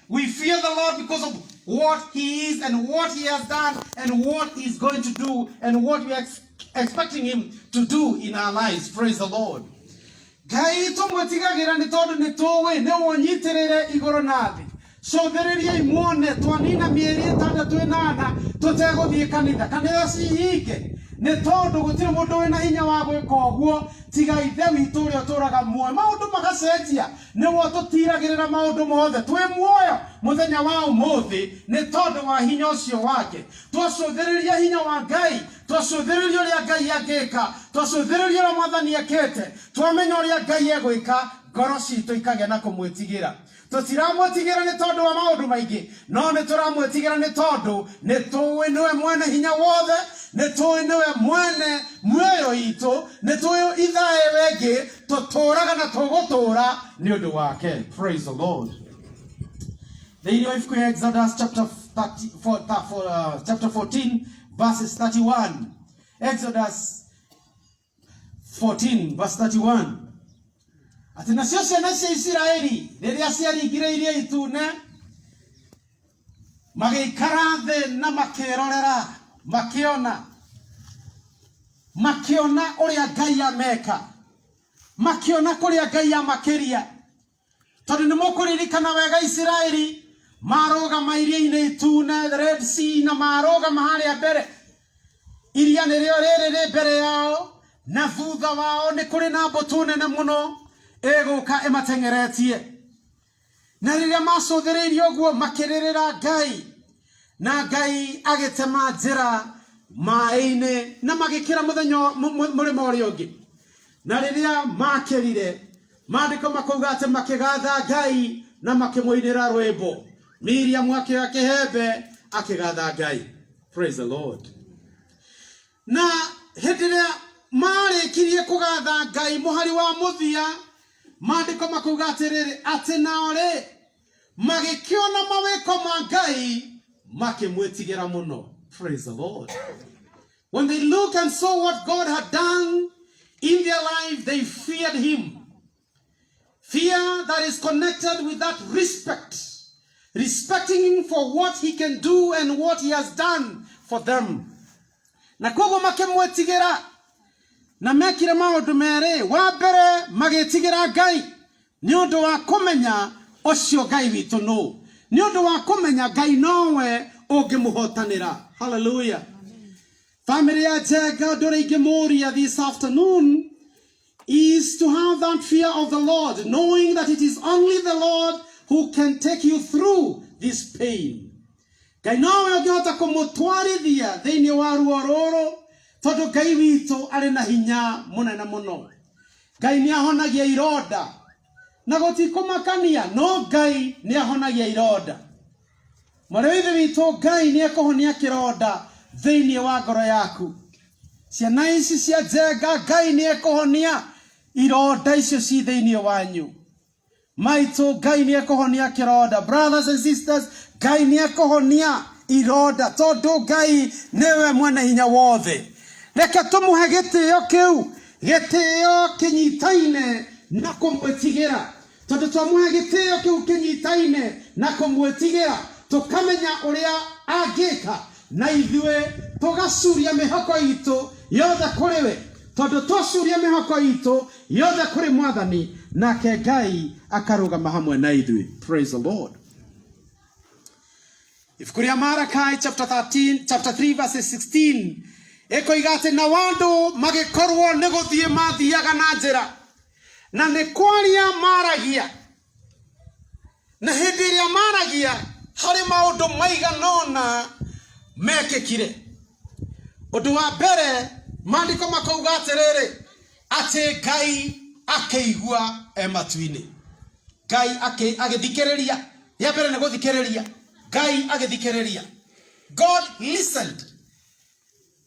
We fear the Lord because of what he is and what he has done and what he's going to do and what we are expecting him to do in our lives. Praise the Lord. Cothereria imwone twanina mieri 68 tuteguthie kanitha ciike ni tondu gutire mundu wina hinya wa gwika uguo tiga ithe witu uria turaga muoyo maundu magacenjia niwo tutiragirira maundu mothe twi muoyo muthenya wa umuthi ni tondu wa hinya ucio wake twacothereria hinya wa Ngai twacothereria uria Ngai agika twacothereria uria mwathani akete twamenya uria Ngai egwika ngoro citu ikagia na kumwitigira tutiramwetigira ni tondu wa maundu maingi no ni turamwetigira ni tondu ni tuwi niwe mwene hinya wothe ni tuwi niwe mwene muoyo itu ni tuwi ithae wengi tuturaga na tugutura ni undu wake. Praise the Lord. Then you have Exodus chapter 14 verses 31. Exodus 14 verse 31. Atina cio ciana cia Isiraeli riria ciaringire iria itune magikara thi na makirorera makiona uria Ngai ameka makiona kuria Ngai amakiria tondu ni mukuririkana wega Isiraeli marogama iria-ini itune the Red Sea na marogama haria mbere iria nirio riri mbere yao na thutha wao ni kuri na mbutu nene muno eguka ematengeretie na riria macothereirio guo makiririra Ngai na Ngai agitema njira mai-ini na magikira muthenya murima uria ungi na riria makirire mandiko makauga ati makigatha Ngai na makimwinira rwimbo Miriam akioya kihembe akigatha Ngai. Praise the Lord. Na hidiria marikirie kugatha Ngai muhari wa muthia mandiko makauga atiriri ati naore magikiona maweko ma Ngai makimwetigira muno. Praise the Lord. When they look and saw what God had done in their life, they feared him. Fear that is connected with that respect. Respecting him for what he can do and what he has done for them. Na kogo makimwetigira na mekire maundu mere wa mbere magitigira Ngai ni undu wa kumenya ucio Ngai witu no ni undu wa kumenya Ngai nowe ungimuhotanira. Hallelujah. Family ya Jega Doregemoria this afternoon is to have that fear of the Lord, knowing that it is only the Lord who can take you through this pain. Ngai nowe ungihota kumutwarithia thiini wa ruo ruru tondu Ngai witu ari na hinya munene muno. Ngai ni ahonagia ironda na gutikumakania no Ngai ni ahonagia ironda. Mwareithe witu Ngai ni ekuhonia kironda thiini wa ngoro yaku. Ciana ici cia Njenga Ngai ni ekuhonia ironda icio ci thiini wanyu. Maitu Ngai ni ekuhonia kironda. Brothers and sisters, Ngai ni ekuhonia ironda tondu Ngai niwe mwene hinya wothe. Reke tumuhe gitio kiu gitio kinyitaine na kumwetigira tondu twamuhe gitio kiu kinyitaine na kumwetigira tukamenya uria agika na ithue tugacuria mihoko itu yothe kuriwe tondu twacuria mihoko itu yothe kuri mwathani nake Ngai akarugama hamwe na ithue. Praise the Lord. If Kuria Malachi chapter 3 verse 16 ekoigate na wandu magikorwo niguthie mathiaga na njira na ni kwaria maragia na hindi iria maragia hari maundu maiganona mekekire. Undu wa mbere mandiko makauga atiriri ati Ngai akeigua ematuini. Ngai agithikiriria ya mbere ni guthikiriria. Ngai agithikiriria. God listened.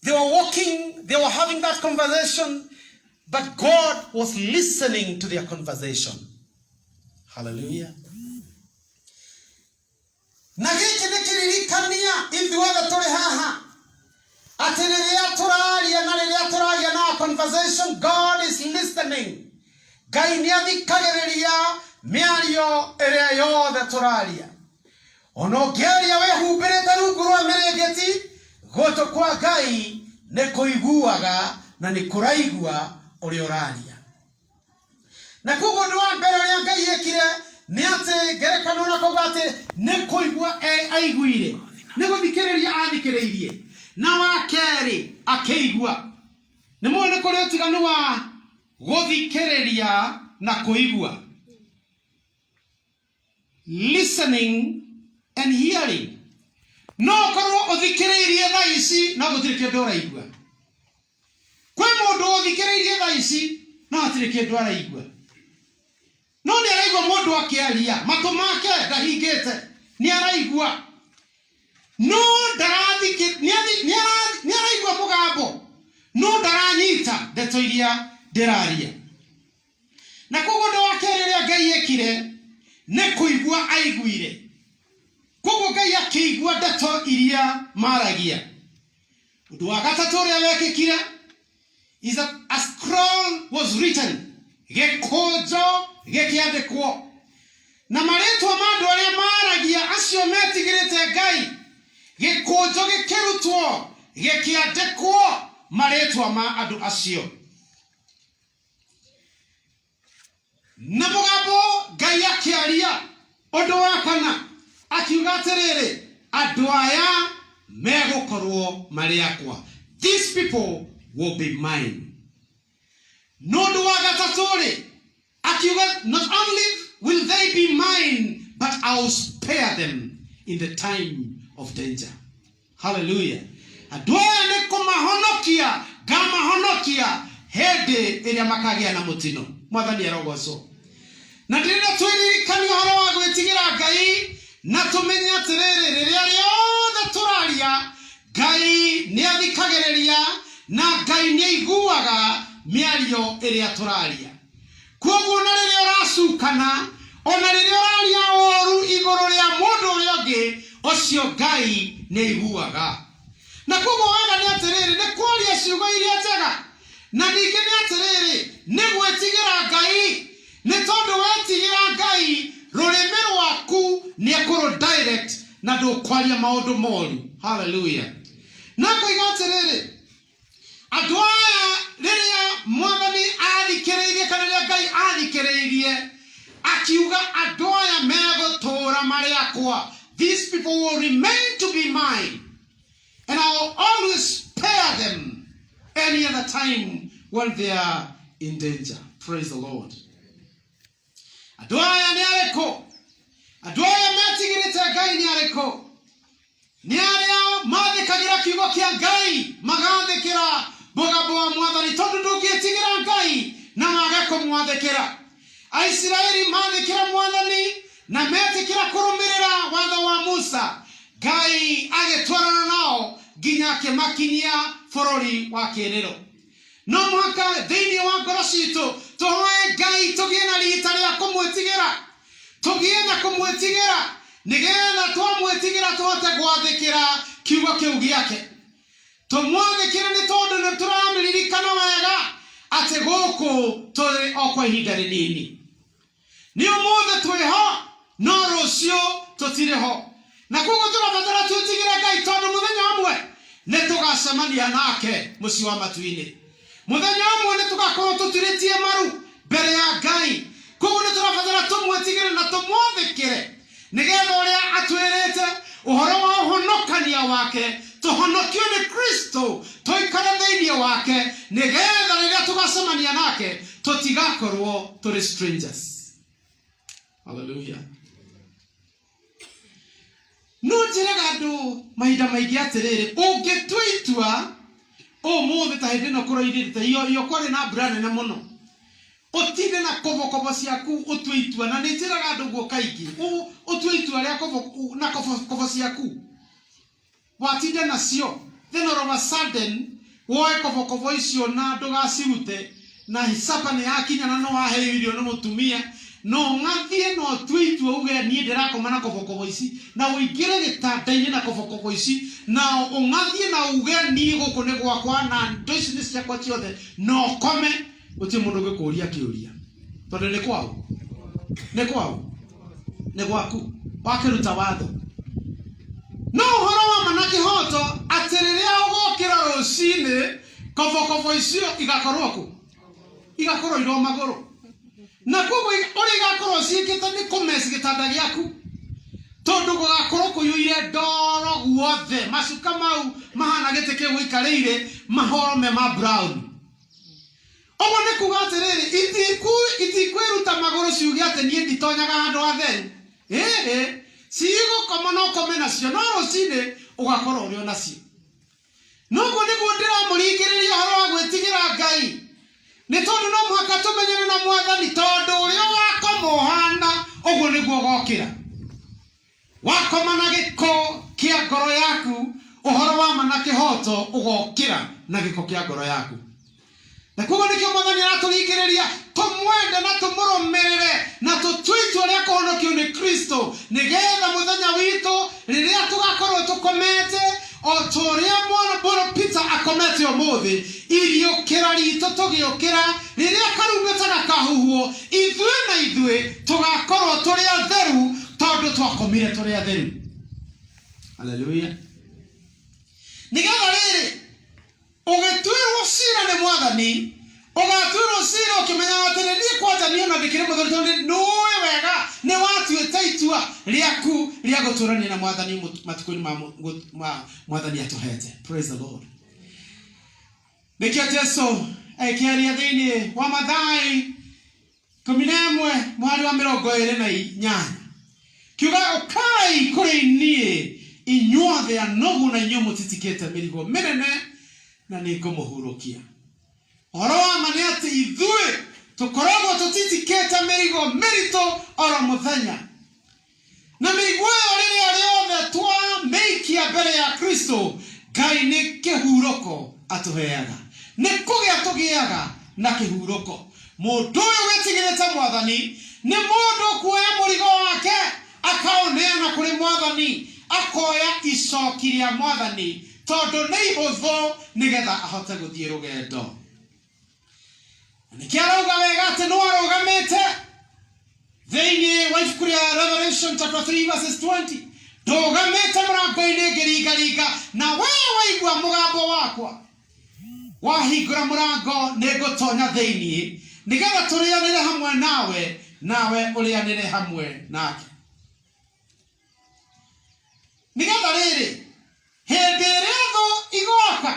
They were walking, they were having that conversation, but God was listening to their conversation. Hallelujah. Na giki nikiririkania ithuothe turi haha ati riria turaria na riria turagia na conversation, God is listening. Ngai ni athikagiriria miario ĩrĩa yothe tũraria ona ũngĩaria wĩhumbĩrĩte rungu rwa mĩrĩngĩti gũtũ kwa Ngai nĩ kũiguaga na nĩ kũraigua ũrĩa ũraria. Na koguo ũndũ wa mbere ũrĩa Ngai ekire nĩ atĩ ngerekano na kuuga atĩ nĩ kũigua aiguire, nĩ gũthikĩrĩria athikĩrĩirie, na wa kerĩ akĩigua. Nĩ mũĩ nĩ kũrĩ ũtiganu wa gũthikĩrĩria na kũigua. Listening and hearing. No korwo ũthikĩrĩirie thaa ici no gũtirĩ kĩndũ ũraigua. Kwĩ mũndũ ũthikĩrĩirie thaa ici no gũtirĩ kĩndũ araigua. No nĩ araigua mũndũ akĩaria, matũ make ndahingĩte, nĩ araigua. No nĩ araigua mũgambo, no ndaranyita ndeto iria ndĩraria. Na koguo ũndũ wa kerĩ ũrĩa Ngai ekire nĩ kũigua aiguire. Koguo Ngai akĩigua ndeto iria maragia. Ũndũ wa gatatũ ũrĩa wekĩkire is that a scroll was written, gĩkũnjo gĩkĩandĩkwo, na marĩtwa ma andũ arĩa maragia acio metigĩrĩte Ngai, gĩkũnjo gĩkĩrutwo gĩkĩandĩkwo marĩtwa ma andũ acio. Na mũgambo Ngai akĩaria ũndũ wa kana akiuga atĩrĩrĩ, andũ aya megũkorwo marĩ akwa. These people will be mine. No ũndũ wa gatatũ rĩ akiuga, not only will they be mine, but I will spare them in the time of danger. Hallelujah. Andũ aya nĩ kũmahonokia, ngamahonokia hĩndĩ ĩrĩa makagĩa na mũtino. Mwathani arogocwo. Na ndĩrenda twĩririkanie ũhoro wa gwĩtigĩra Ngai, na tũmenye atĩrĩrĩ, rĩrĩa rĩothe tũraria Ngai nĩ athikagĩrĩria na Ngai nĩ aiguaga mĩario ĩrĩa tũraria. Koguo na rĩrĩa ũracukana, ona rĩrĩa ũraria ũũru igũrũ rĩa mũndũ ũrĩa ũngĩ, ũcio Ngai nĩ aiguaga. Na koguo wega nĩ atĩrĩrĩ, nĩ kwaria ciugo iria njega, na ningĩ nĩ atĩrĩrĩ, nĩ gwĩtigĩra Ngai, nĩ tondũ wetigĩra Ngai rũrĩmĩ rwaku nĩ ekũrũ direct na ndũkwaria maũndũ moru. Hallelujah. Na koiga atĩrĩrĩ, andũ aya rĩrĩa Mwathani athikĩrĩirie kana rĩrĩa Ngai athikĩrĩirie akiuga andũ aya megũtũũra marĩ akwa. These people will remain to be mine, and I will always spare them any other time when they are in danger. Praise the Lord. Andũ aya nĩ arĩkũ? Andũ aya metigĩrĩte Ngai nĩ arĩkũ? Nĩ arĩa mathĩkagĩra kiugo kĩa Ngai, magathĩkĩra mũgambo wa Mwathani, tondũ ndũngĩtigĩra Ngai na wage kũmwathĩkĩra. Aisiraeli mathĩkĩra Mwathani na metĩkĩra kũrũmĩrĩra watho wa Musa, Ngai agĩtwarana nao nginya akĩmakinyia bũrũri wa kĩĩrĩro. No mũhaka thĩinĩ wa ngoro citũ tũhoe Ngai tũgĩe na rita rĩa kũmwĩtigĩra, tũgĩe na kũmwĩtigĩra, nĩgetha twamwĩtigĩra tũhote gwathĩkĩra kiugo kĩu gĩake. Tũmwathĩkĩre nĩ tondũ nĩ tũramĩririkana wega atĩ gũkũ tũrĩ o kwa ihinda rĩnini. Nĩ ũmũthĩ twĩho no rũciũ tũtirĩ ho. Na koguo tũrabatara twĩtigĩre Ngai, tondũ mũthenya ũmwe nĩ tũgacemania nake mũciĩ wa matu-inĩ. Mũthenya ũmwe nĩ tũgakorwo tũturĩtie maru mbere ya Ngai. Koguo nĩ tũrabatara tũmwĩtigĩre na tũmwathĩkĩre, nĩgetha ũrĩa atwĩrĩte ũhoro wa ũhonokania wake, tũhonokio nĩ Kristo, tũikare thĩinĩ wake, nĩgetha rĩrĩa tũgacemania nake tũtigakorwo tũrĩ strangers. Hallelujah. No njĩraga andũ mahinda maingĩ atĩrĩrĩ, ũngĩtua itua ũmũthĩ ta hĩndĩ ĩno kũroirĩte iyo kwarĩ na mbura nene mũno, ũtinde na kobokobo ciaku ũtue itua. Na nĩ njĩraga andũ guo kaingĩ, ũtue itua rĩa na kobokobo ciaku watinde nacio, then all of a sudden woe kobokobo icio na ndũgacirute, na hisaba nĩ yakinya na no waheo irio nĩ mũtumia, no ngathie no twitu uge niĩ ndĩrakoma na kobokobo ici, na ũingĩre gĩtanda-inĩ na kobokobo ici, na ũngathie na uge niĩ gũkũ nĩ gwakwa na ndo ici nĩ ciakwa ciothe, no kome, gũtirĩ mũndũ ũgĩkũria kĩũria, tondũ nĩ kwao. nĩ kwao nĩ gwaku wakiruta watho no horo wa mana kihoto atĩ rĩrĩa ũgokĩra rũcinĩ kobo icio igakorwo ku igakorwo iro magũrũ na koguo ũrĩa igakorwo ciĩkĩte nĩ kũmeci gĩtanda gĩaku tondu gũgakorwo kũiyũire ndoro guothe macuka mau mahana gĩtĩ kĩu ũikarĩire mahome ma brown ogo nĩ kuga atĩrĩrĩ itikwiruta magũrũ ciuge atĩ niĩ nditonyaga handũ hatheru cigũkoma no kome nacio no rũcinĩ ũgakorwo ũrĩ o nacio noguo nĩguo ndĩramũringĩrĩria ũhoro wa gwĩtigĩra Ngai nĩ tondũ no mũhaka tũmenyane na Mwathani tondũ ũrĩa wakoma ũhana ũguo nĩguo ũgokĩra wakoma na gĩko kĩa ngoro yaku ũhoro wa ma na kĩhoto ũgokĩra na gĩko kĩa ngoro yaku na koguo nĩkĩo Mwathani aratũringĩrĩria tũmwende na tũmũrũmĩrĩre na tũtue itua rĩa kũhonokio nĩ Kristo nĩgetha mũthenya witũ rĩrĩa tũgakorwo tũkomete o tũrĩa mwana Peter akomete ũmũthĩ iriũkĩra ritũ tũgĩũkĩra rĩrĩa karumĩte na kahuhuo ithuĩ tũgakorwo tũrĩ atheru tondũ twakomire tũrĩ atheru haleluya nĩgetha rĩrĩ ũgĩtuĩrwo cira nĩ Mwathani ũgatuĩrwo cira ũkĩmenya atĩrĩ niĩ kwanja niĩ ona ndĩkĩrĩ mũtheru tondũ nĩũĩ wega nĩ watuĩte itua rĩaku rĩa gũtũrania na Mwathani matukũ-inĩ ma Mwathani atũhete. Praise the Lord. Nĩkĩo Jesũ akĩaria thĩinĩ wa Mathayo 11 mweri wa 28 kiuga ũkai kũrĩ niĩ inyuothe anogu na inyuĩ mũtitikĩte mĩrigo mĩnene na nĩngũmũhurũkia. Ũhoro wa ma nĩ atĩ ithuĩ tũkoragwo tũtitikĩte mĩrigo mĩritũ oro mũthenya na mĩrigo ĩyo rĩrĩa rĩothe twamĩikia mbere ya Kristo Ngai nĩ kĩhurũko atũheaga nĩ kũgĩa tũgĩaga na kĩhurũko. Mũndũ ũyũ wĩtigĩrĩte Mwathani nĩ mũndũ kuoya mũrigo wake akaũneana kũrĩ Mwathani akoya icoki rĩa Mwathani tondũ nĩ ihũthũ nĩgetha ahote gũthiĩ rũgendo. Nĩkĩo arauga wega atĩ no arũgamĩte thĩinĩ wa ibuku rĩa Revelation chapter 3 verses 20 ndũgamĩte mũrango-inĩ ngĩringaringa na wee waigua mũgambo wakwa wahingũra mũrango nĩngũtonya thĩinĩ nĩgetha tũrĩanĩre hamwe nawe ũrĩanĩre hamwe nake. Nĩgetha rĩrĩ hĩndĩ ĩrĩa thũ igoka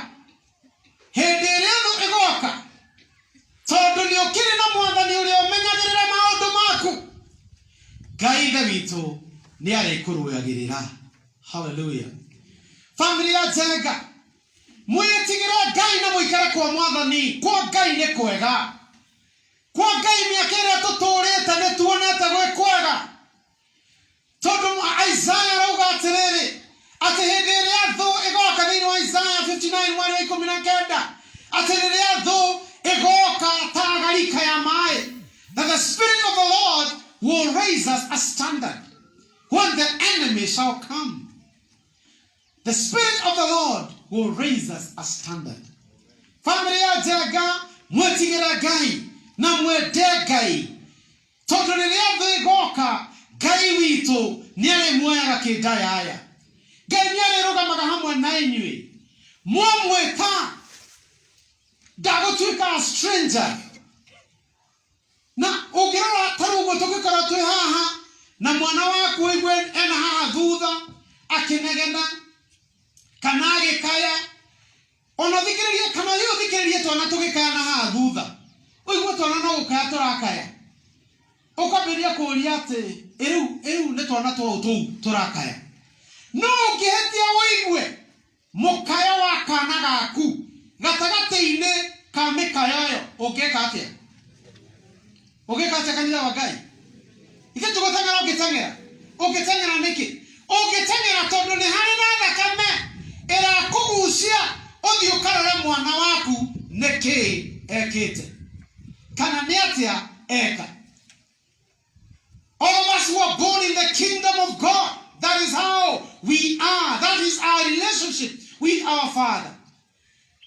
tondũ nĩ ũkĩrĩ na Mwathani ũrĩa ũmenyagĩrĩra maũndũ maku Ngai ithe witũ nĩ arĩkũrũagĩrĩra. Hallelujah. Family ya Njenga mwĩtigĩre Ngai na mũikare kwa Mwathani kwa Ngai nĩ kwega kwa Ngai mĩaka ĩrĩa tũtũrĩte nĩ tuonete gwĩ kwega tondũ Isaiah arauga atĩrĩrĩ atĩ hĩndĩ ĩrĩa thũ ĩgoka thĩinĩ wa Isaiah 59 mweri wa 19 atĩ rĩrĩa thũ ĩgoka ta gharika ya maĩ that the Spirit of the Lord will raise us a standard when the enemy shall come. The Spirit of the Lord will raise us a standard. Family ya Njenga mwĩtigĩre Ngai na mwende Ngai tondũ rĩrĩa thũ ĩgoka Ngai witũ nĩ arĩmuoyaga kĩndayaya. Ngai nĩ arĩrũgamaga hamwe na inyuĩ mwamwĩta ndagũtuĩka stranger na ũngĩrora ta rĩu ũguo tũngĩkorwo twĩ haha na mwana waku aigue ena haha thutha akĩnegena kana agĩkaya ona thikĩrĩrie kana thikĩrĩrie twana tũgĩkaya na haha thutha ũigue twana no gũkaya tũrakaya ũkambĩrĩria kũũria atĩ rĩu nĩ twana tũu tũrakaya no ũngĩhĩtia ũigue mũkaya wa kana gaku gatagatĩ-inĩ ka mĩkaya ĩyo ũngĩka atĩa kanitha wa Ngai ithe tũgũteng'era ũngĩteng'era nĩkĩ ũngĩteng'era tondũ nĩ harĩ na thakame ĩrakũgucia ũthiĩ ũkarore mwana waku nĩkĩ ekĩte kana nĩ atĩa eka. All of us were born in the kingdom of God. That is how we are. That is our relationship with our Father.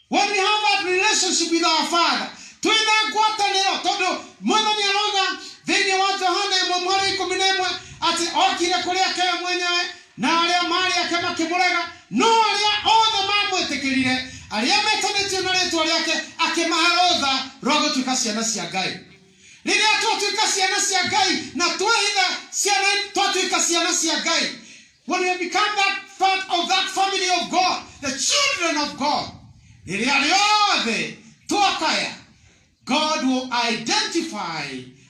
When we have that relationship with our Father, twina ngwatanĩro tondũ Mwathani arauga Thini wa Johana mwari 11 ati okire kuri ake mwenyewe na aria mari ake makimurega no aria othe mamwetikirire aria metanitio na ritwa riake akimaharotha rogo tuika ciana cia Ngai. Riria twatuika ciana cia Ngai na twehitha ciana twatuika ciana cia Ngai, when we become that part of that family of God, the children of God, riria riothe twakaya, God will identify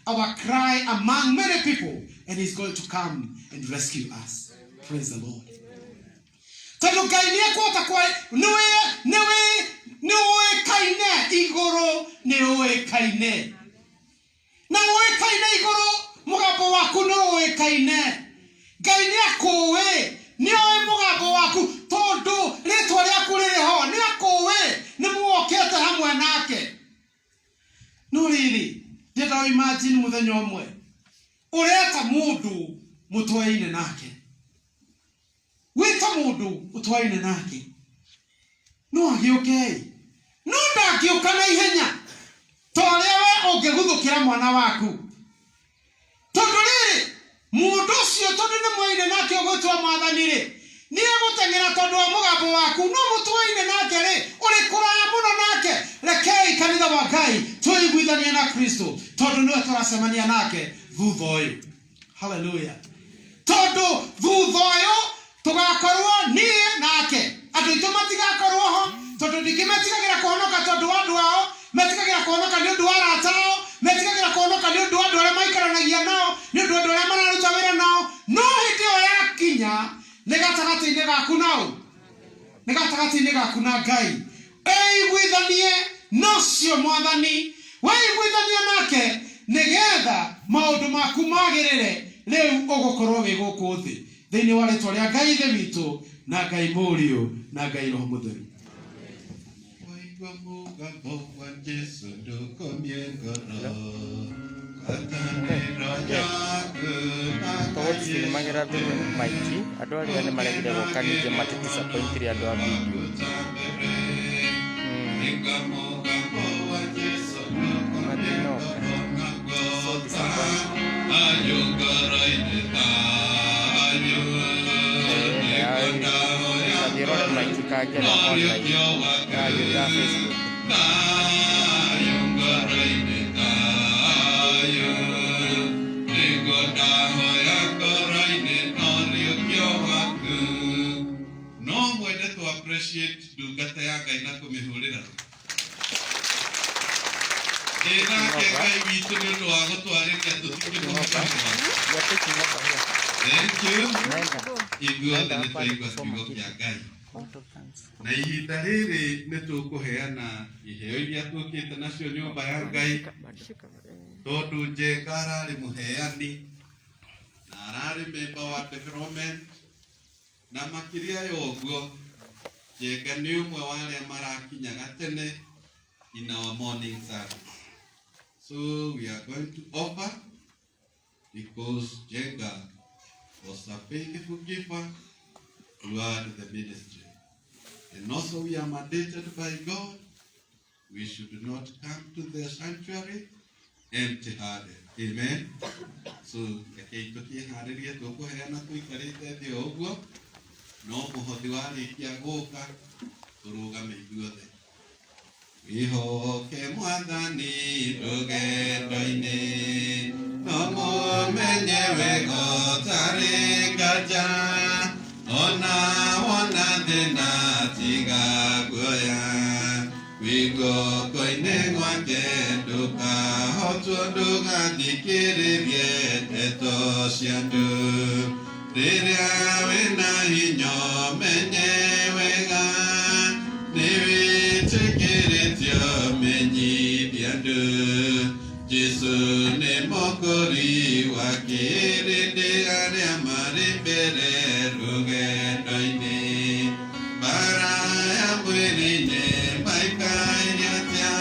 our cry among many people, and He's going to come and rescue us. Praise the Lord. Tano Ngai kwota kwa niwe kaine igoro niwe kaine. Na niwe kaine igoro mugambo waku niwe kaine. Ngai niakowe niwe mugambo waku tondu ritwa riaku ririho niakowe nimuokete hamwe nake. No riri ndenda imagine muthenya umwe ureta mundu mutwaine nake. Wita mundu utwaine nake. No agioke. No ndagioka na ihenya. Torewe ongeguthukira mwana waku. Tondu riri mundu ucio tondu ni mwaine nake ogwitwa mwathani ri ni egutengera tondu wa mugambo waku no mutwaine nake ri uri kuraya muno nake. Rekei kanitha wa Ngai tuiguithanie na Kristo tondu niwe turacemania nake thutha uyu. Hallelujah. Tondu thutha uyu tugakorwo nie nake. Andu itu matigakorwo ho tondu ndingimetigagira kuhonoka tondu wa andu ao, metigagira kuhonoka ni undu wa arata ao, metigagira kuhonoka ni undu wa andu aria maikaranagia nao, ni undu wa andu aria mararuta wira nao. No hindi o yakinya ni gatagati-ini gaku nao, ni gatagati-ini gaku na Ngai. Eiguithanie nocio mwathani, weiguithanie nake nigetha maundu maku magirire riu ugukorwo wi guku thi thiini wa ritwa ria Ngai ithe witu na Ngai Murio na Ngai Roho Mutheru. Waigua mugambo wa Jesu ndukomie ngoro kataniro yaku Tawatsi magira thini maiki andu aria ni maregire gukanithia matidisappointire andu a video. Kagera online ya Facebook. No mwende to appreciate ndungata ya Ngai na kumihurira. Ena ke Ngai witu ni ndo wa gutwarĩria tutikĩmũhota. Thank you. Igua nĩ twaigua kiugo kĩa Ngai. Na ihinda rĩrĩ nĩ tũkũheana iheo iria tũkĩte nacio nyũmba ya Ngai, tondũ Njenga ararĩ mũheani na ararĩ member wa development, na makĩria ya ũguo Njenga nĩ ũmwe wa arĩa marakinyaga tene in our morning service. So we are going to offer because Njenga was a faithful giver throughout the ministry. And also we are mandated by God. We should not come to the sanctuary empty-handed. Amen. So, tukiharĩria tũkũheana tũikarĩte thĩ ũguo, no mũhothi warĩkia gũka tũrũgame ithuothe. Wĩhoke Mwathani rũgendo-inĩ, no mũmenye wega ũtarĩ nganja. Ona wana thina tiga guoya wigo koine gwake ndukahotwo ndũgathikĩrĩrie ndeto cia andũ. Rĩrĩa wĩna hinya menye wega nĩ wĩtĩkĩrĩtio menyithia andũ. Jesu nĩ mũkũri wa kĩrĩndĩ arĩa marĩ mbere rũgendo-inĩ. Mbara ya mwĩrĩ-inĩ maikaire atĩa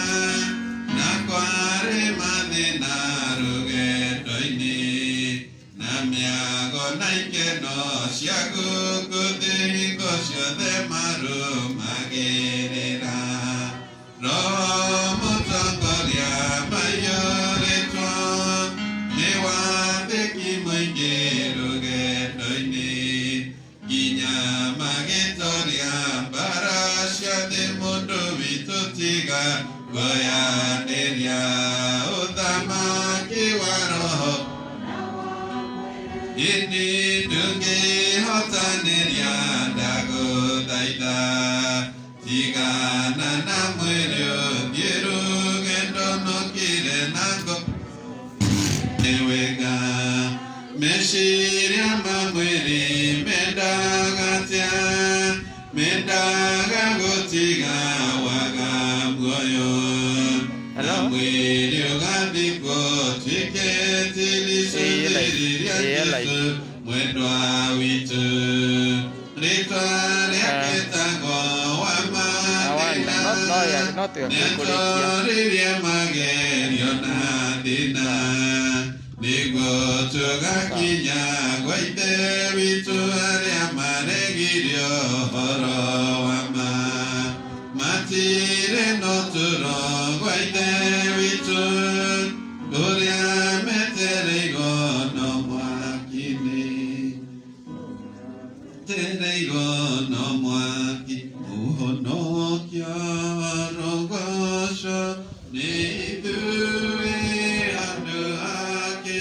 na kwarĩ mathĩna rũgendo-inĩ, na mĩago na ikeno cia gũkũ thĩ hingo ciothe marũmagĩrĩra. Roho Mũtongoria maiyũrĩtwo nĩ ini dungi hotaneria dago daida tiga nana murio biru gendono kire nago ewega meshiria mamwiri medagatia medaga gotiga waga buoyo mwiri ugandiko tiketi lisundiriakisu mwendwa witu ritwa riaketango wamadina netoririe magerio na dina nigo tugakinya gwaite witu aria maregirio horo wama matire noturo gwaite witu kuria metereigo no mwakini tereigo no mwaki uhonokia rogosho nidue andu ake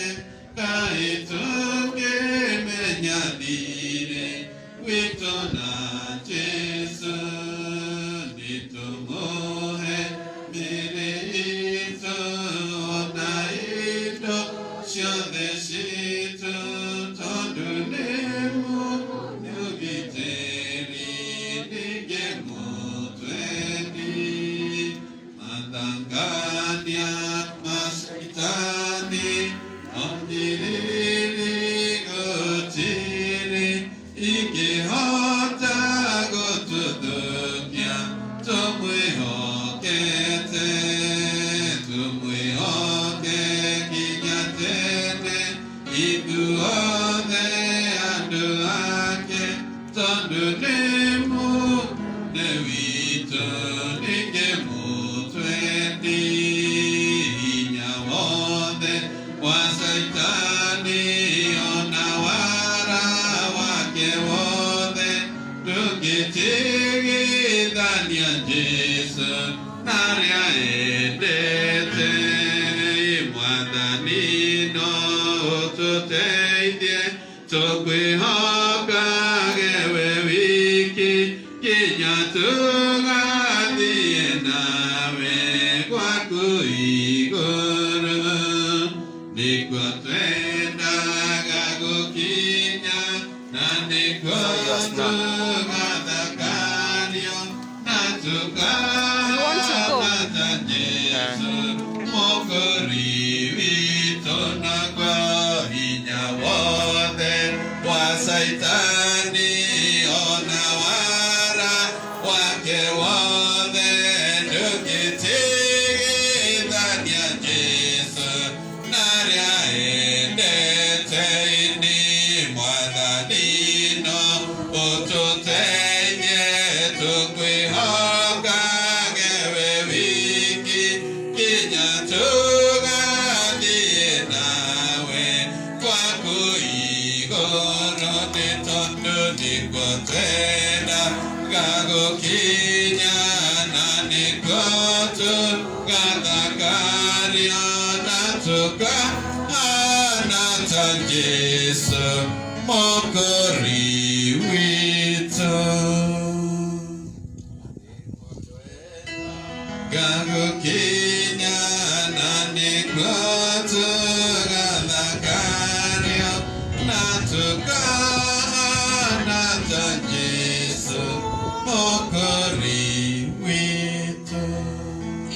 kaituke menyadire witona Jesu nitumuhe mirito naido siode situ tondunemu nubiteri nigemu twendi matangania maskitani ondiriri gotiri ikihota gotudukia tumwihokete tumwihoke kinyatene ituothe andu ake tondunemu newito ningemu twendi inya wothe wa Saitani ona wara wake wothe tukitigithania Jesu naria endete mwathani no ututeithie tukwihokage we wiki kinya tugathie nawe gwaku iguru nikuo twendaga gukinya na nikuo tugathakario na tukahatha Jesu mokori witũ naguo hinya wothe wa Saitani ona wara wake wothe ndũngĩtigithania Jesu naria endete ini mwathani no ũtũteithie tũkwĩhokage we wiki kinya tũgathiĩ nawe gwaku igũrũ nĩ tondũ nĩkuo twendaga gũkinya na nĩkuo tũgathakario na tukahana ta Jesu mokori witũ gagukinya na nĩkuo tũgathakario na tukahana ta Jesu mokori witũ.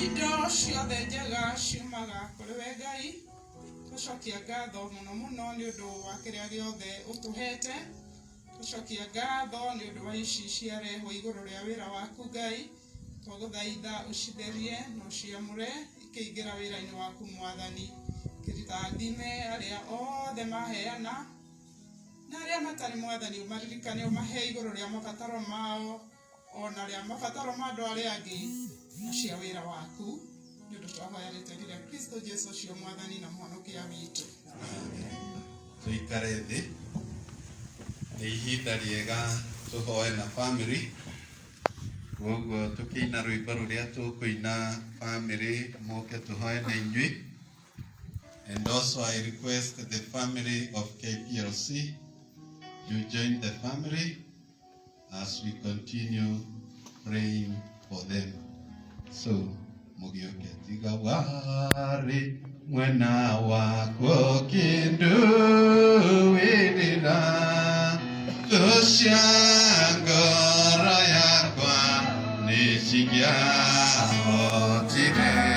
Indo ciothe njega ciumaga kũrĩ we Ngai. Tũcokia ngatho mũno mũno nĩ ũndũ wa kĩrĩa gĩothe ũtũhete. Tũcokia ngatho nĩ ũndũ wa ici ciarehwo igũrũ rĩa wĩra waku Ngai. Twagũthaitha ũcitherie na ũciamũre ikĩingĩra wĩra-inĩ waku Mwathani. Kĩritathime arĩa othe maheana na arĩa matarĩ Mwathani ũmaririkane ũmahe igũrũ rĩa mabataro mao ona rĩa mabataro ma andũ arĩa angĩ na cia wĩra waku. Nĩ ũndũ twahoya rĩĩtwa rĩa Kristo Jesũ ũcio Mwathani na Mwonokia witũ. Tuikare thĩ nĩ ihinda rĩega tũhoe na family. Koguo tũkĩina rwĩmbo rũrĩa tũkũina family moke tũhoe na inyuĩ. And also I request the family of KPLC, you join the family as we continue praying for them. So, mugioke tiga wari mwena wako kindu widina tushangora yakwa nishigia otine.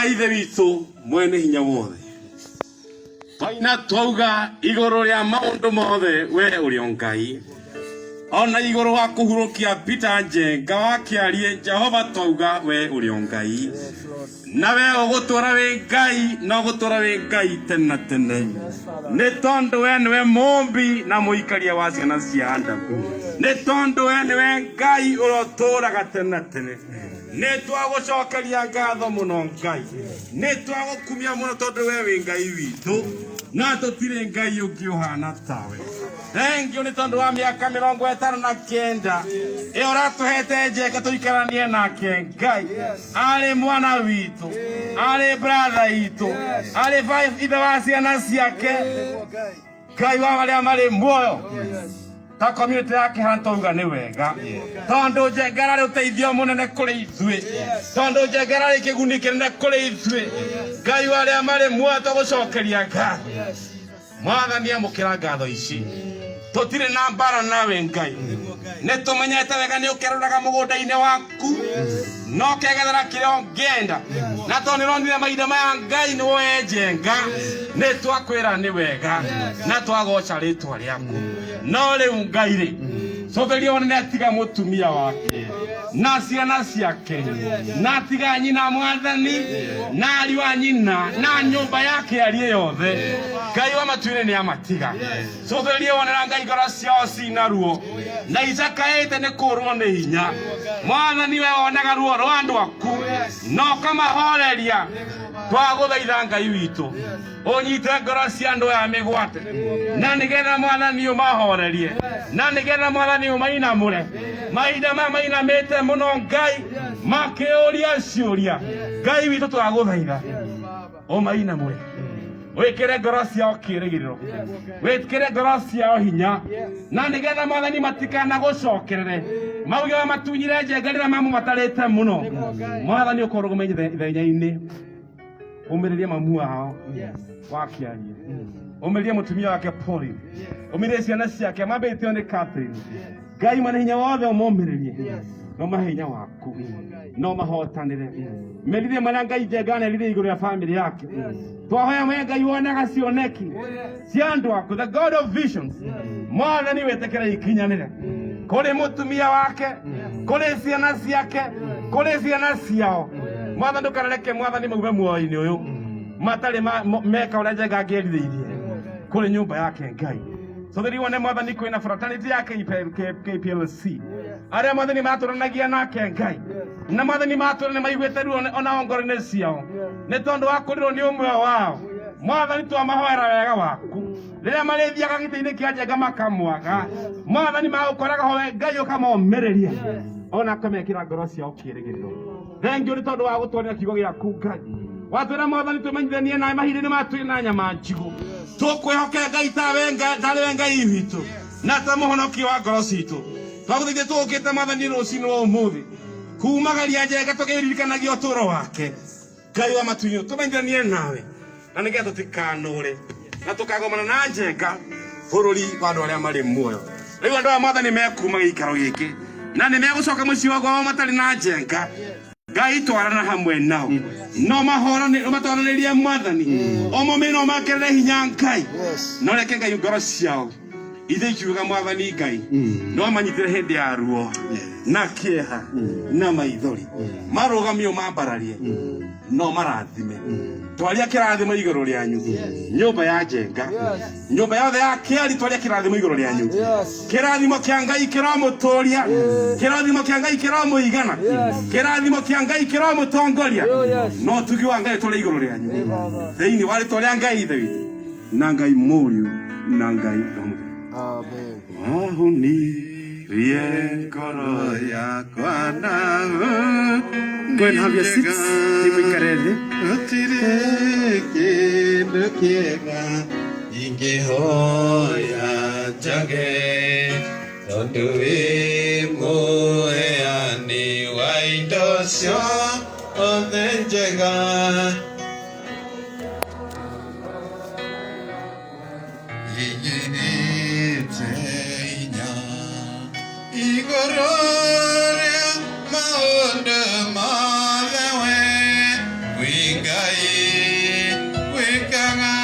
Ithe witũ mwene hinya wothe twaina twauga igũrũ rĩa maũndũ mothe we ũrĩ o Ngai ona igũrũ wa kũhurũkia Peter Njenga wakĩarie Jehova twauga we ũrĩ o Ngai na we ũgũtũũra wĩ Ngai na ũgũtũũra wĩ Ngai tene na tene nĩ tondũ we nĩwe mũmbi na mũikaria wa ciana cia Adamu nĩ tondũ we nĩwe Ngai ũrotũũraga tene na tene nĩ twagũcokeria ngatho mũno Ngai nĩ twagũkumia mũno tondũ we wĩ Ngai witũ na tũtirĩ Ngai ũngĩ ũhana tawe. Thengiũ nĩ tondũ wa mĩaka 59 ĩyo ũratũhete Njenga tũikaranie nake Ngai arĩ mwana witũ arĩ brother itũ arĩ ithe wa ciana ciake Ngai wa arĩa marĩ muoyo ta community yake hana twauga nĩ wega tondũ Njenga arĩ ũteithio mũnene kũrĩ ithuĩ tondũ Njenga arĩ kĩguni kĩnene kũrĩ ithuĩ Ngai wa arĩa marĩ muoyo tũgũcokeria ngatho Mwathani amũkĩra ngatho ici tũtirĩ na mbara nawe Ngai nĩ tũmenyete wega nĩ ũkerũraga mũgũnda-inĩ waku no kegethera kĩrĩa ũngĩenda na tondũ nĩũronire mahinda maya Ngai nĩ woe Njenga nĩ twakwĩra nĩ wega na twagoca rĩtwa rĩaku no rĩu Ngai rĩ cotheria one nĩ atiga mũtumia wake na ciana ciake na tiga nyina Mwathani na ariũ a nyina na nyũmba yake arĩ yothe. Ngai wa matu-inĩ nĩ amatiga. Cũthĩrĩrie wonera Ngai ngoro ciao cina ruo na icakaĩte nĩ kũũrwo nĩ hinya. Mwathani we wonaga ruo rwa andũ aku na ũkamahoreria. Twagũthaitha Ngai witũ ũnyite ngoro cia andũ aya mĩgwate na nĩgetha Mwathani ũmahorerie na nĩgetha Mwathani ũmainamũre mahinda maya mainamĩte mũno Ngai makĩũria ciũria. Ngai witũ twagũthaitha ũmainamũre wĩkĩre ngoro ciao kĩĩrĩgĩrĩro wĩkĩre ngoro ciao hinya na nĩgetha Mwathani matikana gũcokerere mauge matunyire njenga rĩrĩa mamũmatarĩte mũno. Mwathani ũkorwo ũrũgũmĩire ithenya-inĩ ũmĩrĩrie mamu wao wakiarie ũmĩrĩrie mũtumia wake Paul ũmĩrĩrie ciana ciake mambĩtio nĩ Catherine. Ngai mwene hinya wothe ũmũmĩrĩrie no mahe hinya waku no mahotanĩre merithie marĩa Ngai njenga nerithie igũrũ rĩa bamĩrĩ yake. Twahoya we Ngai wonaga cioneki cia andũ aku, the God of visions. Mwathani wĩtĩkĩre ikinyanĩre kũrĩ mũtumia wake kũrĩ ciana ciake kũrĩ ciana ciao. Mwathani ndũkareke Mwathani maume muoyo-inĩ ũyũ matarĩ meka ũrĩa njenga angĩerirĩirie kũrĩ nyũmba yake Ngai. Cũthĩrĩrie wone Mwathani kwĩna fraternity ya KPLC arĩa Mwathani matũranagia nake Ngai na Mwathani matũrane maiguĩte ruo ona ngoro-inĩ ciao nĩ tondũ wa kũrĩrwo nĩ ũmwe wao. Mwathani twamahoera wega waku rĩrĩa marĩthiaga gĩtĩ-inĩ kĩa njenga makamwaga. Mwathani magũkoraga ho Ngai ũkamomĩrĩria ona akamekĩra ngoro ciao kĩĩrĩgĩrĩro. Thengiũ nĩ tondũ wa gũtwarĩra kiugo gĩaku Ngai. Watwĩra Mwathani tũmenyithanie nawe mahinda-inĩ maya twĩ na nyama njigũ. Tũkwĩhoke Ngai tarĩ we Ngai witũ na ta mũhonokia wa ngoro citũ. Twagũthaitha tũũkĩte Mwathani rũciinĩ rwa ũmũthĩ kumagaria njenga tũkĩririkanagia ũtũũro wake. Ngai wa matu-inĩ tũmenyithanie nawe na nĩgetha tũtikanũre na tũkagomana na njenga bũrũri wa andũ arĩa marĩ muoyo. Rĩu andũ aya Mwathani mekuma gĩikaro gĩkĩ na nĩ megũcoka mũciĩ wa gwao matarĩ na njenga. Ngai twarana hamwe nao no matwaranĩrie Mwathani ũmũmĩ no makerere hinya Ngai no reke Ngai ngoro ciao ithe ikiuga Mwathani Ngai no manyitĩre hĩndĩ ya ruo na kĩeha na maithori marũgamio mambararie no marathime. Twaria kĩrathimo igũrũ rĩanyu nyũmba ya njenga nyũmba yothe ya Kĩari twaria kĩrathimo igũrũ rĩanyu. Kĩrathimo kĩa Ngai kĩromũtũũria kĩrathimo kĩa Ngai kĩromũigana kĩrathimo kĩa Ngai kĩromũtongoria no tugi wa Ngai tũrĩ igũrũ rĩanyu thĩinĩ wa rĩĩtwa rĩa Ngai ithe witũ na Ngai mũriũ na Ngai ahũnirie ngoro yakwa nawe. Go and have your seats. Gũtirĩ kĩndũ kĩega ingĩhoya njage tondũ wĩ mũheani wa indo ciothe njega. Ĩnyitĩte hinya igũrũ rĩa maũndũ mothe we wĩ Ngai wĩkaga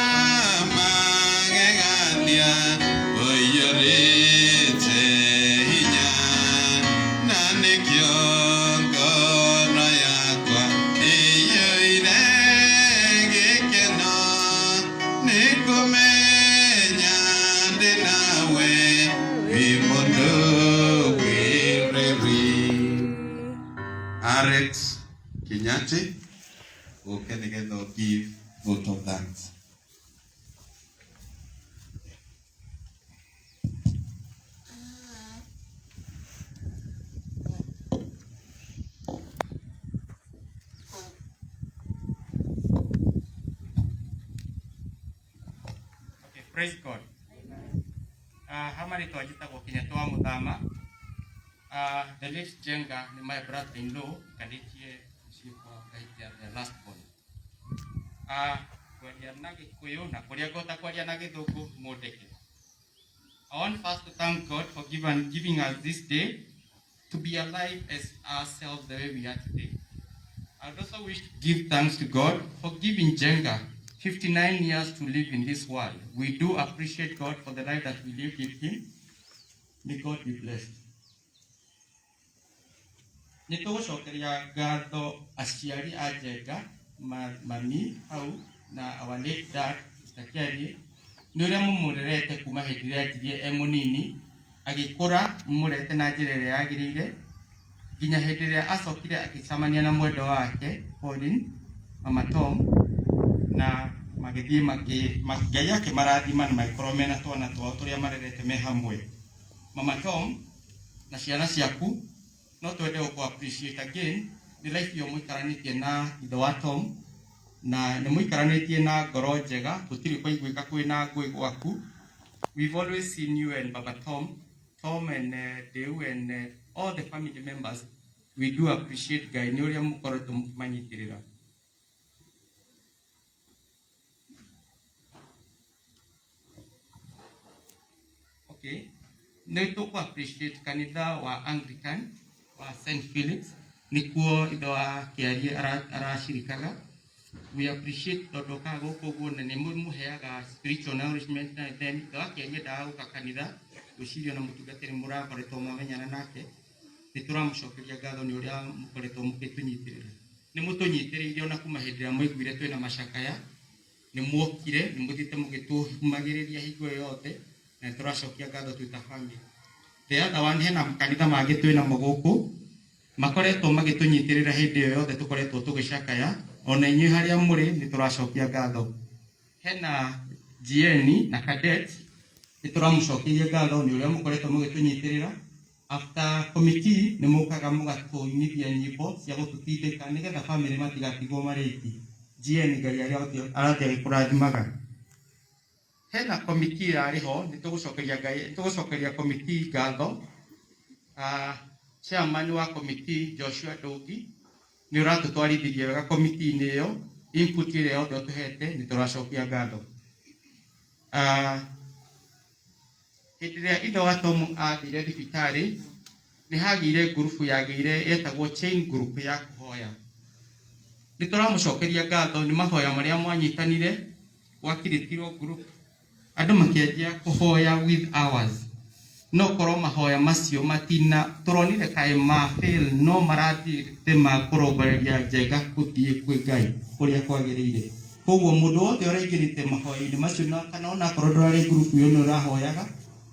magegania ũiyũrĩte hinya na nĩkĩo ngoro yakwa ĩiyũire gĩkeno nĩ kũmenya ndĩ nawe wĩ mũndũ wĩrĩrĩ. Alex Kinyati, okay, nĩgetha give vote of thanks. Okay, praise God. Hamari twajitagwo kinya twa muthama. The next Jenga ni my brother-in-law kanitie sifa kaitia the last born. Kwaria na Gikuyu na kuria gota kwaria na Githungu mundeke. I want first to thank God for giving us this day to be alive as ourselves the way we are today. I would also wish to give thanks to God for giving Jenga 59 years to live in this world. We do appreciate God for the life that we lived with Him. May God be blessed. nĩ tũgũcokeria ngatho aciari a Njenga, mami hau na our late dad Mr. Kiarie nĩ ũrĩa mũmũrerete kuma hĩndĩ ĩrĩa anjirie e mũnini agĩkũra mũmũrete na njĩra ĩrĩa yagĩrĩire nginya hĩndĩ ĩrĩa acokire agĩcemania na mwendwa wake Pauline Mama Tom na magĩthiĩ Ngai akĩmarathima na magĩkorwo mena twana twao tũrĩa marerete me hamwe. Mama Tom na ciana ciaku no twende gũkũ appreciate again nĩ life yo mũikaranĩtie na ithe wa Tom na nĩ mũikaranĩtie na ngoro njega gũtirĩ kwaiguĩka kwĩna ngũĩ gwaku. We've always seen you and Baba Tom and Deu and all the family members. We do appreciate Ngai nĩ ũrĩa mũkoretwo mũkĩmanyitĩrĩra. Okay. Nĩ tũkũ appreciate kanitha wa Anglican wa St. Philip's nĩkuo ithe wa Kiarie aracirikaga. We appreciate tondũ ka gũkũ ũguo na nĩ mũheaga spiritual nourishment na then ithe wa Kiarie endaga gũka kanitha gwĩciria na mũtungatĩri mũrakoretwo mwamenyana nake. Nĩ tũramũcokeria ngatho nĩ ũrĩa mũkoretwo mũgĩtũnyitĩrĩra. Nĩ mũtũnyitĩrĩire ona kuma hĩndĩ ĩrĩa mwaiguire twĩna macakaya. Nĩ muokire nĩ mũthiĩte mũgĩtũmagĩrĩria hingo yothe na tũracokia ngatho twĩ ta family. The other one hena kanitha mangĩ twĩna gũkũ makoretwo magĩtũnyitĩrĩra hĩndĩ ĩyo yothe tũkoretwo tũgĩcakaya. Ona inyuĩ harĩa mũrĩ nĩ tũracokia ngatho. Hena GN na Cadet nĩ tũramũcokeria ngatho nĩ ũrĩa mũkoretwo mũgĩtũnyitĩrĩra. After committee nĩ mũkaga mũgatũinithia nyĩmbo cia gũtũtindĩka nĩgetha family matigatigwo marĩ aiki. GN Ngai arathiĩ agĩkũrathimaga. Hena committee yarĩ ho nĩ tũgũcokeria committee ngatho. Chairman wa committee Joshua Ndogi nĩ ũratũtwarithirie wega committee-inĩ ĩyo. Input ĩrĩa yothe ũtũhete nĩ tũracokia ngatho. Hĩndĩ ĩrĩa ithe wa Tom athire thibitarĩ nĩ hagĩire group yagĩire yetagwo chain group ya kũhoya. Nĩ tũramũcokeria ngatho nĩ mahoya marĩa mwanyitanire gwakirĩtirwo group. Andũ makĩanjia kũhoya with hours. No korwo mahoya macio matina tũronire kaĩ ma fail no marathĩte ma kũrongoreria Njenga gũthiĩ kwĩ Ngai kũrĩa kwagĩrĩire. Koguo mũndũ wothe ũraingĩrĩte mahoya-inĩ macio na kana ona korwo ndũrarĩ group ĩyo nĩ ũrahoyaga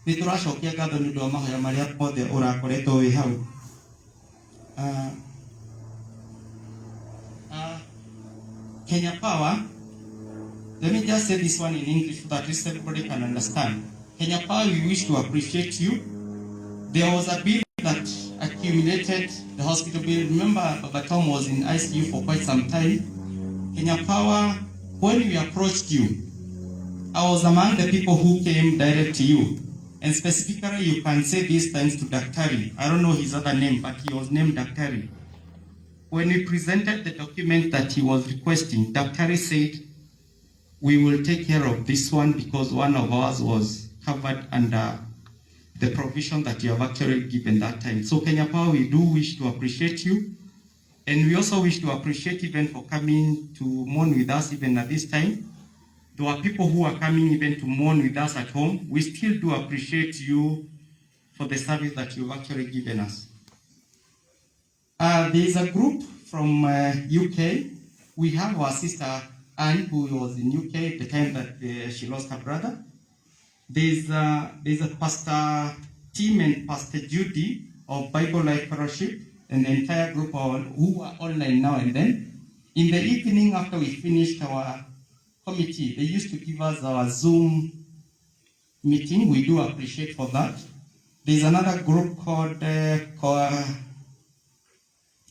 nĩ tũracokia ngatho nĩ ũndũ wa mahoya marĩa mothe ũrakoretwo wĩ hau. Kenya Power, let me just say this one in English so that everybody can understand. Kenya Power, we wish to appreciate you. There was a bill that accumulated the hospital bill. Remember, Baba Tom was in ICU for quite some time. Kenya Power, when we approached you, I was among the people who came direct to you. And specifically, you can say this thanks to Daktari. I don't know his other name, but he was named Daktari. When we presented the document that he was requesting, Daktari said, we will take care of this one because one of ours was covered under the provision that you have actually given that time. So Kenya Power, we do wish to appreciate you. And we also wish to appreciate even for coming to mourn with us even at this time. There are people who are coming even to mourn with us at home. We still do appreciate you for the service that you've actually given us. There is a group from UK. We have our sister Anne, who was in UK at the time that she lost her brother. There's a Pastor Tim and Pastor Judy of Bible Life Fellowship and the entire group who are online now and then. In the evening after we finished our committee, they used to give us our Zoom meeting. We do appreciate for that. There's another group called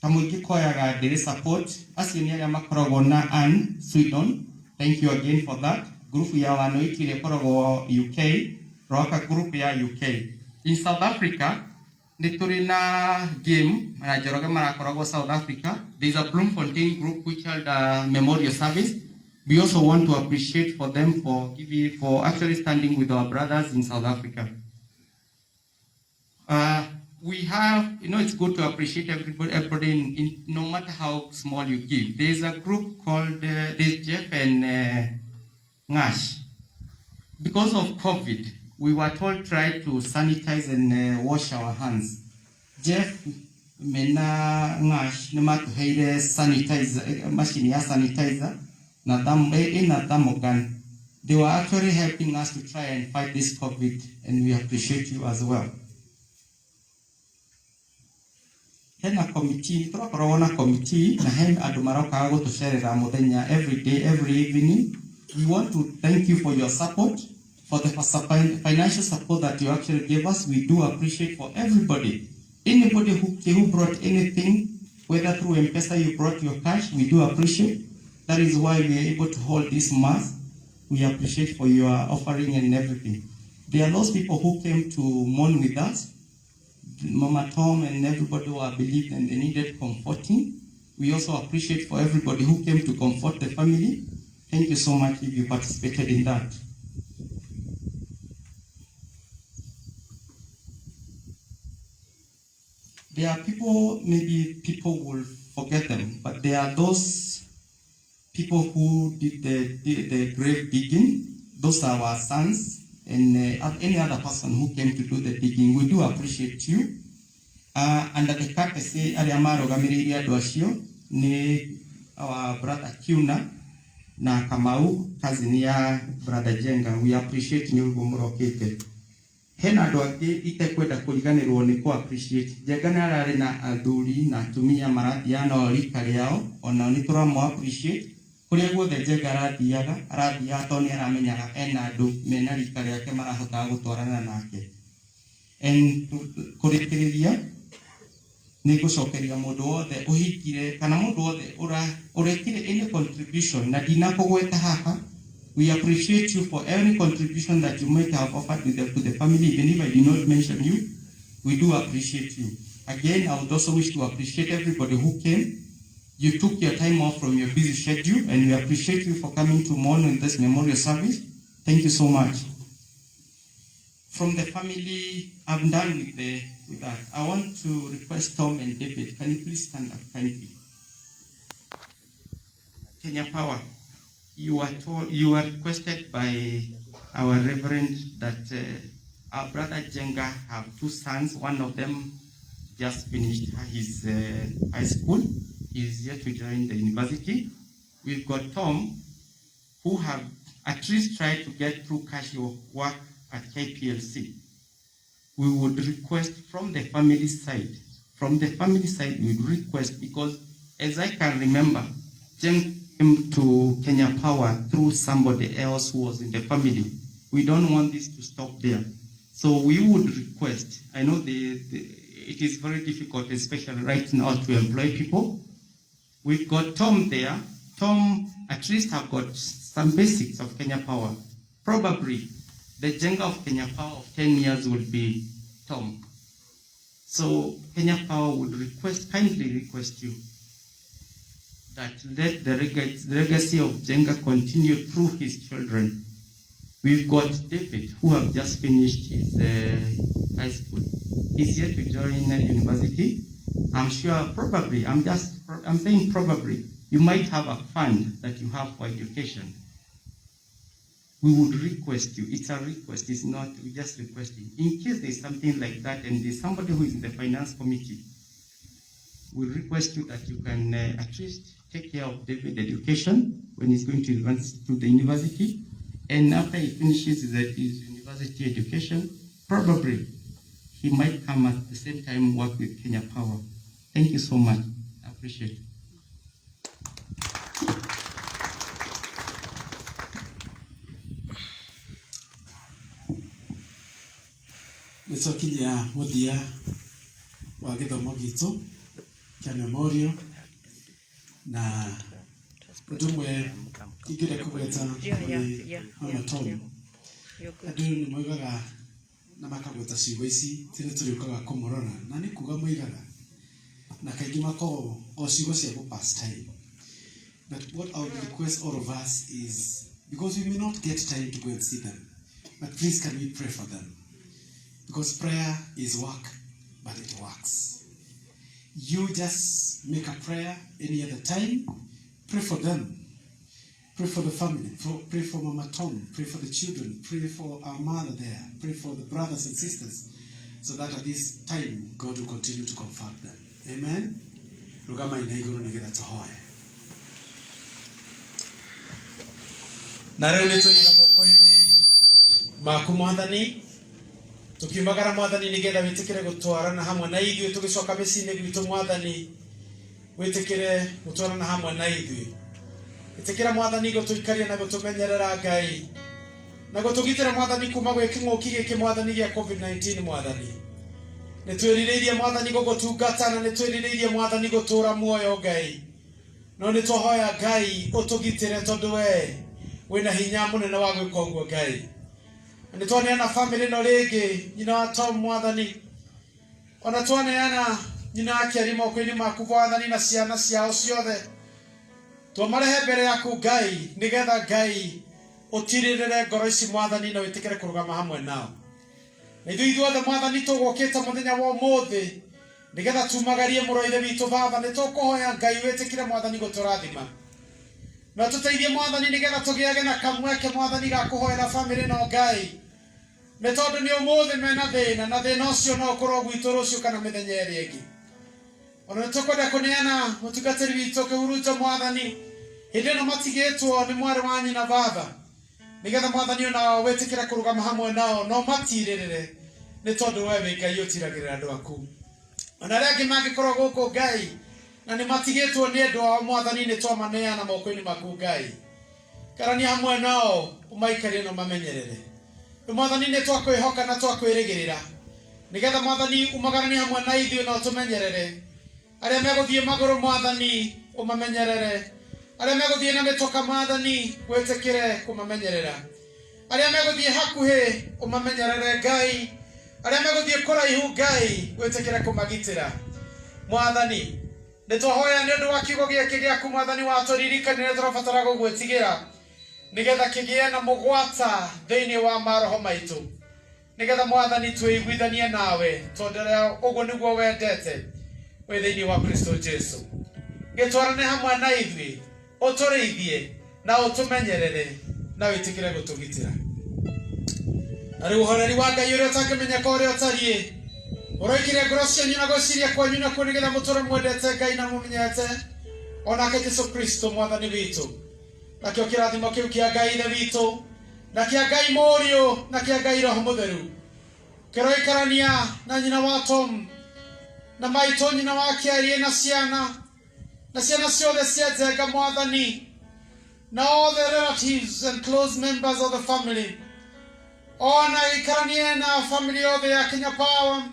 Kamugi Koyaga Daily Support. Asinia Makorogona and Sweden. Thank you again for that. Group ya wanoitire korogo UK, Roka group ya UK. In South Africa, nituri na game manajoroga marakorogo South Africa. There's a Bloemfontein group which held a memorial service. We also want to appreciate for them for actually standing with our brothers in South Africa. We have, it's good to appreciate everybody no matter how small you give. There's a group called there's Jeff and Ngash. Because of COVID, we were told try to sanitize and wash our hands. Jeff mena ngash nĩ matuheire sanitizer, machine ya sanitizer na thermogun. They were actually helping us to try and fight this COVID, and we appreciate you as well. Hena committee, turakorwo na committee na hena andu marokaga gutucerera muthenya every day, every evening. We want to thank you for your support, for the financial support that you actually gave us. We do appreciate for everybody. Anybody who brought anything, whether through M-Pesa you brought your cash, we do appreciate. That is why we are able to hold this mass. We appreciate for your offering and everything. There are those people who came to mourn with us, Mama Tom and everybody who are believed and they needed comforting. We also appreciate for everybody who came to comfort the family. Thank you so much if you participated in that. There are people, maybe people will forget them, but there are those people who did the grave digging. Those are our sons and any other person who came to do the digging. We do appreciate you. Under the courtesy, Ariamaro Gamiri Adoshio, ni our brother Kiuna, na Kamau, cousin ya brother Jenga. We appreciate you, Gumurokete. Hena andu angi itekwenda kuriganirwo ni ku appreciate Jenga ni arari na athuri na atumia marathiana o rika riao ona ni turamo appreciate kuria guothe Jenga arathiaga to ni aramenyaga ena andu mena rika riake marahota gutwarana nake en kurikiriria ni gucokeria mundu wothe uhikire kana mundu wothe urekire any contribution na dinakugweta haha. We appreciate you for every contribution that you might have offered to the family. Even if I did not mention you, we do appreciate you. Again, I would also wish to appreciate everybody who came. You took your time off from your busy schedule, and we appreciate you for coming to mourn in this memorial service. Thank you so much. From the family, I'm done with that. I want to request Tom and David. Can you please stand up kindly? Kenya Power. You were requested by our Reverend that our brother Jenga have two sons. One of them just finished his high school. He is yet to join the university. We've got Tom, who have at least tried to get through Casio work at KPLC. We would request from the family side. From the family side, we would request, because as I can remember, Jenga came to Kenya Power through somebody else who was in the family. We don't want this to stop there. So we would request, I know it is very difficult, especially right now, to employ people. We've got Tom there. Tom at least have got some basics of Kenya Power. Probably the Jenga of Kenya Power of 10 years would be Tom. So Kenya Power would kindly request you that let the legacy of Jenga continue through his children. We've got David, who have just finished his high school. He's here to join university. I'm sure probably, I'm saying probably, you might have a fund that you have for education. We would request you, it's a request, it's not, we're just requesting. In case there's something like that and there's somebody who is in the finance committee, we request you that you can at least take care of David's education when he's going to the university. And after he finishes his university education, probably he might come at the same time work with Kenya Power. Thank you so much. I appreciate it. Nicokinya muthia wa githomo gitu kia memorial na ndumwe ingire kugweta Mama Tom. Andu ni moigaga na makagweta ciugo ici tiri turikaga kumurora na ni kuga moigaga na kaingi mako o ciugo cia go past time. But what I would request all of us is, because we may not get time to go and see them, but please can we pray for them? Because prayer is work, but it works. You just make a prayer any other time, pray for them, pray for the family, pray for Mama Tom, pray for the children, pray for our mother there, pray for the brothers and sisters, so that at this time God will continue to comfort them. Amen. Rugama ina iguru nigetha tuhoe. Na rĩu nĩtũiga moko-inĩ maku Mwathani, tukiumagara Mwathani nigetha wĩtĩkĩre gũtwarana hamwe na ithuĩ tũgĩcoka mĩciĩ-inĩ gwitũ Mwathani, wĩtĩkĩre gũtwarana hamwe na ithuĩ. Wĩtĩkĩra Mwathani gũtũikaria na gũtũmenyerera Ngai, na gũtũgitĩra Mwathani kuma gwĩ kĩng'ũki gĩkĩ Mwathani gĩa COVID-19 Mwathani. Nĩtwĩrirĩirie Mwathani gũgũtungata na nĩtwĩrirĩirie Mwathani gũtũra muoyo Ngai. No nĩtũhoya Ngai ũtũgitĩre tondũ we wĩna hinya mũnene wa gwĩka ũguo Ngai. Nĩtwaneana family ĩno rĩngĩ, nyina wa Tom Mwathani. Ona twaneana nyina Akiari moko-inĩ maku Mwathani na ciana ciao ciothe. Twamarehe mbere yaku Ngai, nigetha Ngai ũtirĩrĩre ngoro ici Mwathani na wĩtĩkĩre kũrũgama hamwe nao. Na ithuothe Mwathani tũgũkĩte mũthenya wa ũmũthĩ, nigetha tumagarie mũrũ wa ithe witũ Baba, nĩtũkũhoya Ngai wĩtĩkĩre Mwathani gũtũrathima. Na tũteithie Mwathani nigetha tũgĩage na kamweke Mwathani ga kũhoera family ĩno Ngai. Nĩ tondũ nĩ ũmũthĩ mena thĩna, na thĩna ũcio no ũkorwo gwitũ rũciũ kana mĩthenya ĩrĩa ĩngĩ. Ona nĩtũkwenda kũneana mũtungatĩri witũ Kĩhuruto Mwathani, hĩndĩ ĩno matigĩtwo nĩ mwarĩ wa nyina Baba, nigetha Mwathani onao wĩtĩkĩre kũrũgama hamwe nao, no matirĩrĩre nĩ tondũ we wĩ Ngai ũtiragĩrĩra andũ aku. Ona arĩa angĩ mangĩkorwo gũkũ Ngai na nĩ matigĩtwo nĩ andũ ao Mwathani, nĩtwamaneana moko-inĩ maku Ngai. Karania hamwe nao ũmaikarie na ũmamenyerere. Mwathani nĩtwakwĩhoka na twakwĩrĩgĩrĩra, nigetha Mwathani umagaranie hamwe na ithuĩ na ũtũmenyerere. Arĩa megũthiĩ magũrũ Mwathani ũmamenyerere. Arĩa megũthiĩ na mĩtoka Mwathani wĩtĩkĩre kũmamenyerera. Arĩa megũthiĩ hakuhĩ ũmamenyerere Ngai. Arĩa megũthiĩ kũraihu Ngai wĩtĩkĩre kũmagitĩra. Mwathani nĩtwahoya nĩ ũndũ wa kiugo gĩkĩ gĩaku Mwathani watũririkanĩre tũrabatara gũgwĩtigĩra, nigetha kĩgĩe na mũgwata thĩinĩ wa maroho maitũ, nigetha Mwathani twĩiguithanie nawe, tondũ ũguo nĩguo wendete wĩ thĩinĩ wa Kristo Jesu. Gĩtwarane hamwe na ithuĩ, ũtũrĩithie na ũtũmenyerere na wĩtĩkĩre gũtũgitĩra. Na rĩu ũhoreri wa Ngai ũrĩa ũtangĩmenyeka ũrĩa ũtariĩ, ũroikĩria ngoro cianyu na gwĩciria kwanyu nakuo, nigetha mũtũre mwendete Ngai na mũmenyete onake Jesũ Kristo Mwathani witũ. Nakĩo kĩrathimo kĩu kĩa Ngai Ithe witũ, na kĩa Ngai Mũriũ, na kĩa Ngai Roho Mũtheru kĩroikarania na nyina wa Tom, na maitũ nyina wa Akiari na ciana ciothe cia Njenga Mwathani, na all the relatives and close members of the family. Ona gĩikaranie na family yothe ya Kenya Power,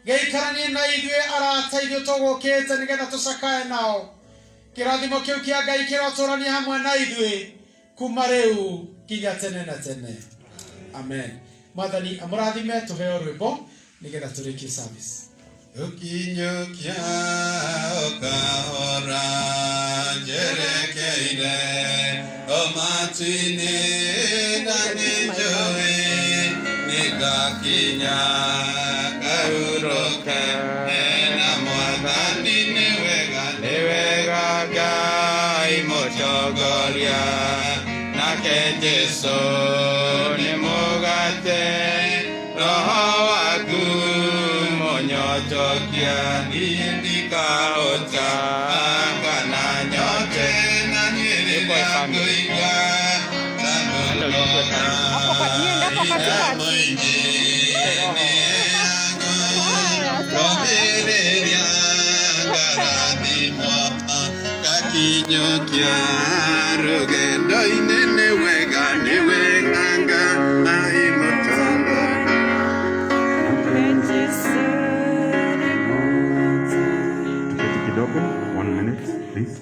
gĩikaranie na ithuĩ arata ithuĩ tũgũkĩte nigetha tũcakae nao. Kĩrathimo kĩu kĩa Ngai kĩrotũrania hamwe na ithuĩ kuma rĩu nginya tene na tene. Amen. Mwathani amũrathime, tũheo rwĩmbo nigetha tũrĩkie service. Ukinyukia ukahora njerekeire omatini na nijui nigakinya kahuroke na Mwathani niwega Ngai mũtongoria nake Jesũ nĩ mũgate Roho waku monyotokia ndikaota kana nyote na nilikuwa kuiga kakinyokia rugendo-inĩ nĩ wega Ngai mũtongoria. Kidogo, 1 minute, please.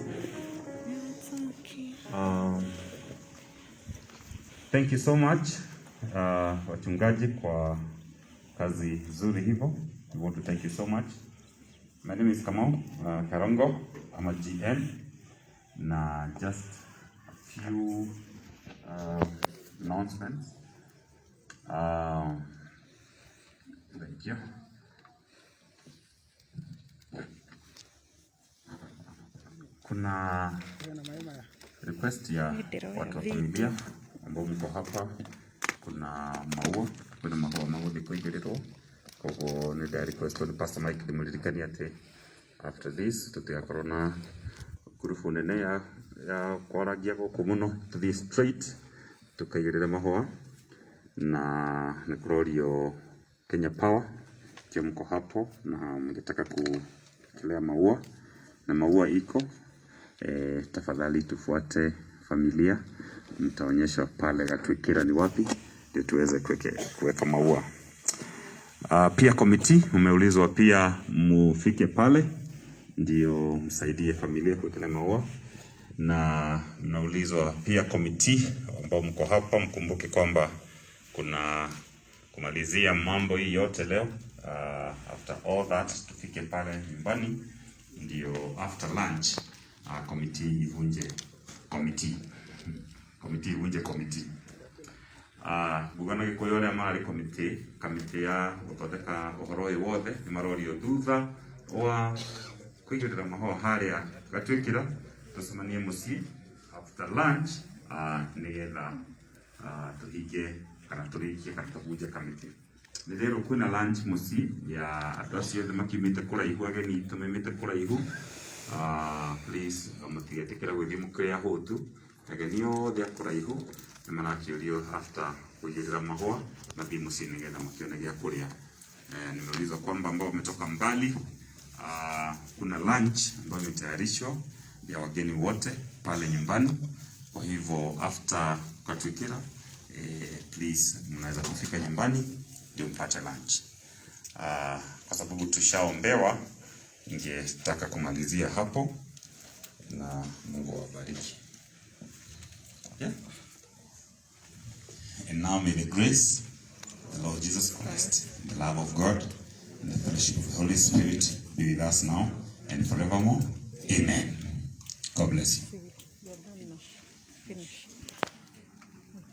Thank you so much wachungaji kwa kazi nzuri hivyo. We want to thank you so much. My name is Kamau Karongo. I'm a GM. Na just a few announcements. Thank you. Kuna request ya watu wa familia ambao mko hapa. Kuna maua magũthĩ kũigĩrĩrwo, koguo nĩ request ni Pastor Mike ndĩmũririkanie atĩ after this tutigakorwo na grupu nene ya kwaragia guku muno tuthie straight tukaigirira mahua na nikurorio Kenya Power kio mko hapo na mngetaka kukelea maua na maua iko tafadhali tufuate familia, mtaonyesha pale Gatwikira ni wapi ndio tuweze kuweka maua. Pia committee umeulizwa pia mufike pale ndio msaidie familia kuwekelea maua, na mnaulizwa pia committee ambao mko hapa mkumbuke kwamba kuna kumalizia mambo hii yote leo. After all that tufike pale nyumbani ndio after lunch committee ivunje committee ivunje committee. Bugana gikoyo ya mari committee ya guthondeka uhoro uyu wothe ni marorio thutha wa kuigirira mahua haria Gatwikira tucemanie mucii after lunch nigetha tuhinge kana turikie kana tubunje committee. Ndirero kwina lunch mucii ya andu acio othe makiumite kuraihu, ageni tumimite kuraihu. Please mutigetikira gwithie mukiria hutu, ageni othe akuraihu nimarakiurio after kuigirira mahua mathie mucii nigetha makione gia kuria. Nimeulizwa kwamba ambao wametoka mbali kuna lunch ambayo imetayarishwa ya wageni wote pale nyumbani. Kwa hivyo after Gatwikira please mnaweza kufika nyumbani ndio mpate lunch. Kwa sababu tushaombewa, ningetaka kumalizia hapo na Mungu awabariki. Okay? And now may the grace of the Lord Jesus Christ, the love of God, and the fellowship of the Holy Spirit be with us now and forevermore. Amen. God bless you. Finish.